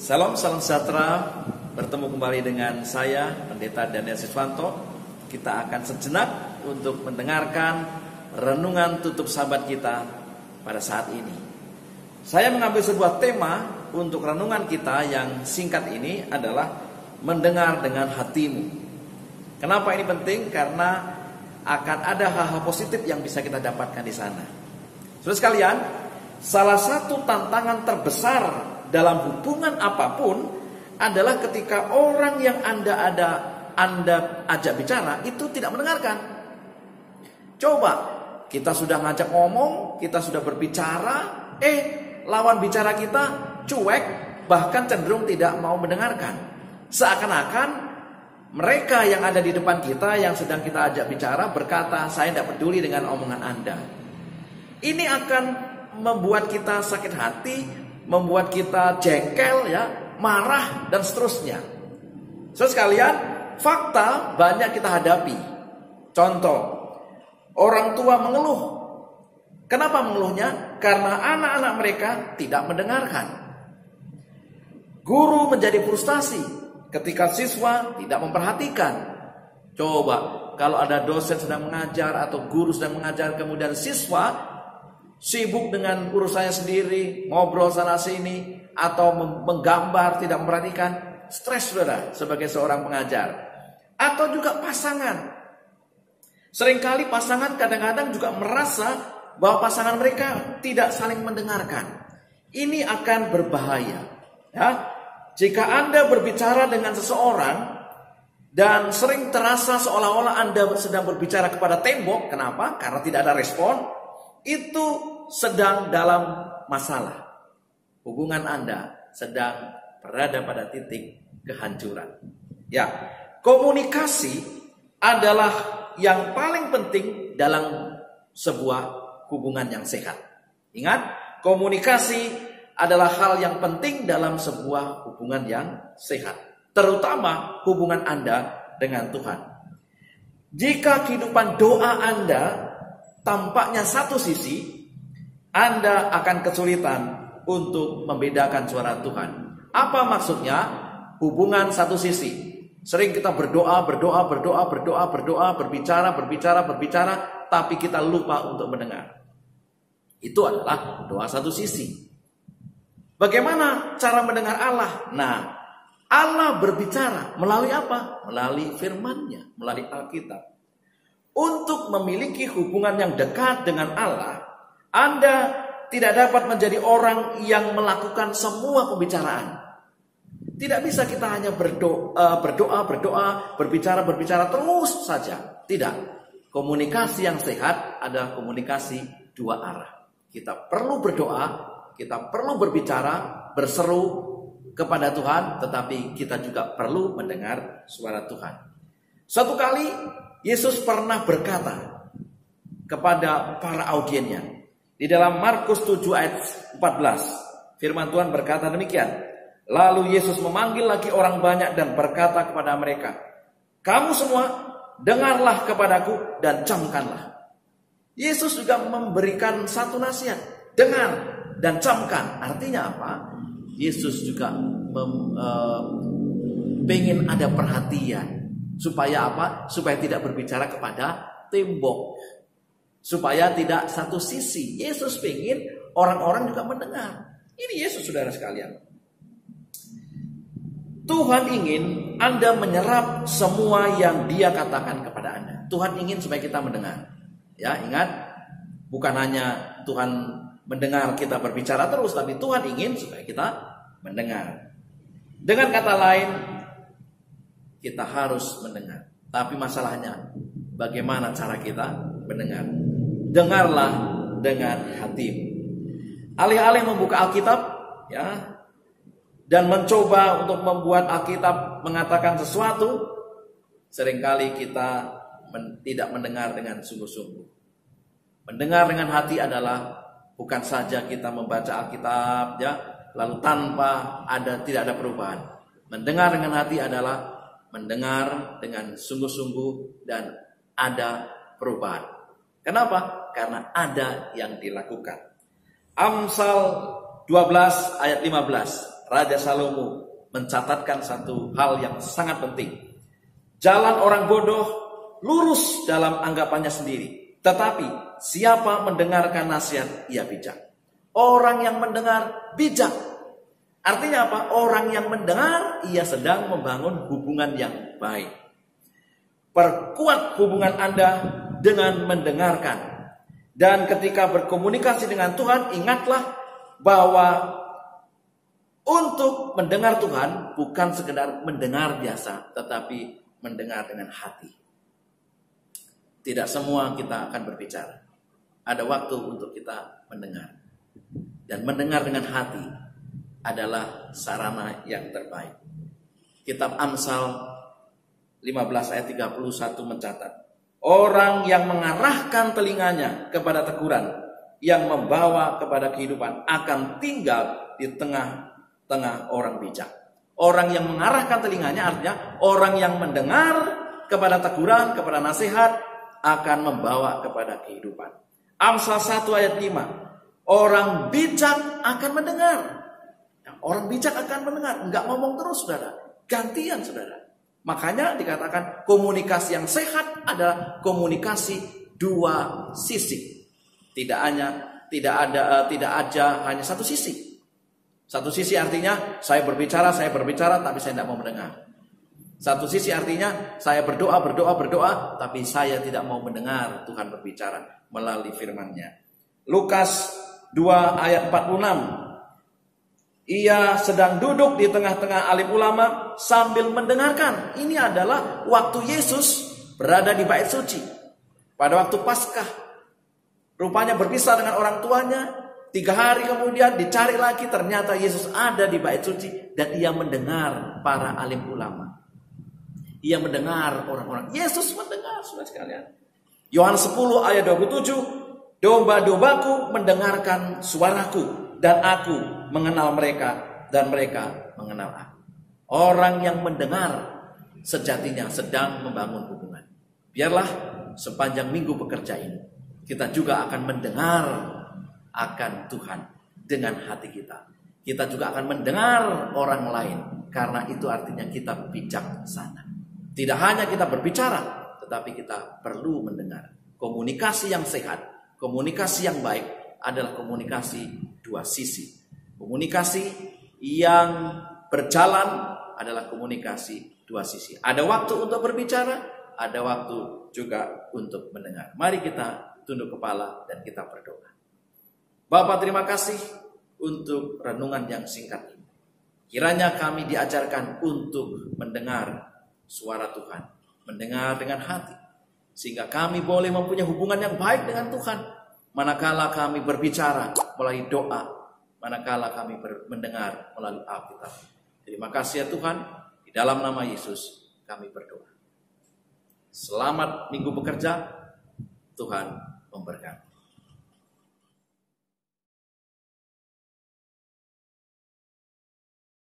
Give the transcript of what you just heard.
Salam sejahtera. Bertemu kembali dengan saya, Pendeta Daniel Siswanto. Kita akan sejenak untuk mendengarkan renungan tutup sabat kita pada saat ini. Saya mengambil sebuah tema untuk renungan kita yang singkat ini adalah mendengar dengan hatimu. Kenapa ini penting? Karena akan ada hal-hal positif yang bisa kita dapatkan di sana. Saudara sekalian, salah satu tantangan terbesar dalam hubungan apapun adalah ketika orang yang Anda ajak bicara itu tidak mendengarkan. Coba, kita sudah ngajak ngomong, kita sudah berbicara, lawan bicara kita cuek, bahkan cenderung tidak mau mendengarkan. Seakan-akan mereka yang ada di depan kita yang sedang kita ajak bicara berkata, saya tidak peduli dengan omongan Anda. Ini akan membuat kita sakit hati, membuat kita jengkel, marah dan seterusnya. Saudara sekalian, fakta banyak kita hadapi. Contoh, orang tua mengeluh. Kenapa mengeluhnya? Karena anak-anak mereka tidak mendengarkan. Guru menjadi frustasi ketika siswa tidak memperhatikan. Coba, kalau ada dosen sedang mengajar atau guru sedang mengajar, kemudian siswa sibuk dengan urusannya sendiri, ngobrol sana sini, atau menggambar, tidak memperhatikan, stres saudara sebagai seorang pengajar. Atau juga pasangan. Seringkali pasangan kadang-kadang juga merasa bahwa pasangan mereka tidak saling mendengarkan. Ini akan berbahaya. Jika Anda berbicara dengan seseorang dan sering terasa seolah-olah Anda sedang berbicara kepada tembok, kenapa? Karena tidak ada respon. Itu sedang dalam masalah. Hubungan Anda sedang berada pada titik kehancuran. Komunikasi adalah yang paling penting dalam sebuah hubungan yang sehat. Ingat, komunikasi adalah hal yang penting dalam sebuah hubungan yang sehat, terutama hubungan Anda dengan Tuhan. Jika kehidupan doa Anda tampaknya satu sisi, Anda akan kesulitan untuk membedakan suara Tuhan. Apa maksudnya? Hubungan satu sisi. Sering kita berdoa, berbicara, tapi kita lupa untuk mendengar. Itu adalah doa satu sisi. Bagaimana cara mendengar Allah? Allah berbicara melalui apa? Melalui firman-Nya, melalui Alkitab. Untuk memiliki hubungan yang dekat dengan Allah, Anda tidak dapat menjadi orang yang melakukan semua pembicaraan. Tidak bisa kita hanya berdoa, berbicara terus saja. Tidak. Komunikasi yang sehat adalah komunikasi dua arah. Kita perlu berdoa, kita perlu berbicara, berseru kepada Tuhan, tetapi kita juga perlu mendengar suara Tuhan. Suatu kali Yesus pernah berkata kepada para audiennya. Di dalam Markus 7 ayat 14, firman Tuhan berkata demikian. Lalu Yesus memanggil lagi orang banyak dan berkata kepada mereka, kamu semua dengarlah kepadaku dan camkanlah. Yesus juga memberikan satu nasihat, dengar dan camkan. Artinya apa? Yesus juga pengen ada perhatian. Supaya apa? Supaya tidak berbicara kepada tembok. Supaya tidak satu sisi. Yesus pengen orang-orang juga mendengar. Ini Yesus, saudara sekalian. Tuhan ingin Anda menyerap semua yang Dia katakan kepada Anda. Tuhan ingin supaya kita mendengar. Ingat, bukan hanya Tuhan mendengar kita berbicara terus, tapi Tuhan ingin supaya kita mendengar. Dengan kata lain, kita harus mendengar. Tapi masalahnya, bagaimana cara kita mendengar? Dengarlah dengan hatimu. Alih-alih membuka Alkitab, dan mencoba untuk membuat Alkitab mengatakan sesuatu, seringkali kita tidak mendengar dengan sungguh-sungguh. Mendengar dengan hati adalah bukan saja kita membaca Alkitab, lalu tanpa tidak ada perubahan. Mendengar dengan hati adalah mendengar dengan sungguh-sungguh dan ada perubahan. Kenapa? Karena ada yang dilakukan. Amsal 12 ayat 15. Raja Salomo mencatatkan satu hal yang sangat penting. Jalan orang bodoh lurus dalam anggapannya sendiri, tetapi siapa mendengarkan nasihat, ia bijak. Orang yang mendengar bijak. Artinya apa? Orang yang mendengar, ia sedang membangun hubungan yang baik. Perkuat hubungan Anda dengan mendengarkan. Dan ketika berkomunikasi dengan Tuhan, ingatlah bahwa untuk mendengar Tuhan bukan sekedar mendengar biasa, tetapi mendengar dengan hati. Tidak semua kita akan berbicara. Ada waktu untuk kita mendengar. Dan mendengar dengan hati adalah sarana yang terbaik. Kitab Amsal 15 ayat 31 mencatat, orang yang mengarahkan telinganya kepada teguran, yang membawa kepada kehidupan, akan tinggal di tengah-tengah orang bijak. Orang yang mengarahkan telinganya artinya orang yang mendengar kepada teguran, kepada nasihat, akan membawa kepada kehidupan. Amsal 1 ayat 5, orang bijak akan mendengar. Orang bijak akan mendengar, enggak ngomong terus, saudara. Gantian, saudara. Makanya dikatakan komunikasi yang sehat adalah komunikasi dua sisi. Tidak aja hanya satu sisi. Satu sisi artinya saya berbicara, tapi saya tidak mau mendengar. Satu sisi artinya saya berdoa, tapi saya tidak mau mendengar Tuhan berbicara melalui firman-Nya. Lukas 2 ayat 46. Ia sedang duduk di tengah-tengah alim ulama sambil mendengarkan. Ini adalah waktu Yesus berada di bait suci. Pada waktu Paskah. Rupanya berpisah dengan orang tuanya. 3 hari kemudian dicari lagi, ternyata Yesus ada di bait suci. Dan ia mendengar para alim ulama. Ia mendengar orang-orang. Yesus mendengar, saudara sekalian. Yohanes 10 ayat 27. Domba-dombaku mendengarkan suaraku. Dan aku mengenal mereka, dan mereka mengenal aku. Orang yang mendengar sejatinya sedang membangun hubungan. Biarlah sepanjang minggu bekerja ini, kita juga akan mendengar akan Tuhan dengan hati kita. Kita juga akan mendengar orang lain, karena itu artinya kita bijaksana. Tidak hanya kita berbicara, tetapi kita perlu mendengar. Komunikasi yang sehat, komunikasi yang baik adalah komunikasi dua sisi. Komunikasi yang berjalan adalah komunikasi dua sisi. Ada waktu untuk berbicara, ada waktu juga untuk mendengar. Mari kita tunduk kepala dan kita berdoa. Bapa, terima kasih untuk renungan yang singkat ini. Kiranya kami diajarkan untuk mendengar suara Tuhan, mendengar dengan hati, sehingga kami boleh mempunyai hubungan yang baik dengan Tuhan. Manakala kami berbicara melalui doa, manakala kami mendengar melalui Alkitab. Terima kasih ya Tuhan, di dalam nama Yesus kami berdoa. Selamat minggu bekerja, Tuhan memberkati.